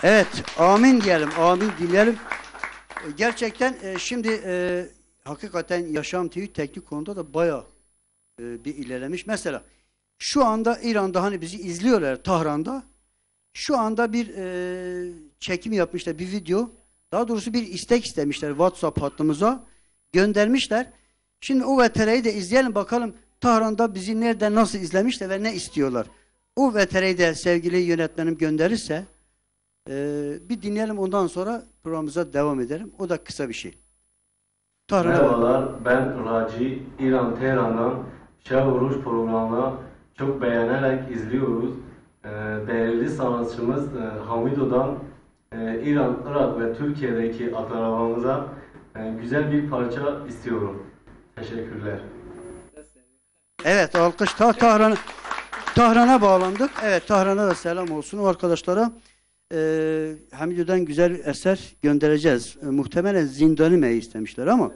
Evet, amin diyelim, amin dileyelim. Gerçekten şimdi hakikaten Yaşam TV teknik konuda da bayağı bir ilerlemiş. Mesela şu anda İran'da hani bizi izliyorlar Tahran'da. Şu anda bir çekim yapmışlar, bir video. Daha doğrusu bir istek istemişler WhatsApp hattımıza. Göndermişler. Şimdi o VTR'yi de izleyelim bakalım Tahran'da bizi nereden nasıl izlemişler ve ne istiyorlar. O VTR'yi de sevgili yönetmenim gönderirse bir dinleyelim, ondan sonra programımıza devam edelim. O da kısa bir şey. Tahran'a bak. Merhabalar, ben Raci, İran Tehran'dan Şah Oruç programına çok beğenerek izliyoruz. Değerli sanatçımız Hamido'dan İran, Irak ve Türkiye'deki akrabamıza güzel bir parça istiyorum. Teşekkürler. Evet, alkış Tahran'a bağlandık. Evet, Tahran'a da selam olsun o arkadaşlara. Hamido'dan güzel bir eser göndereceğiz. Muhtemelen Zindani Mey istemişler ama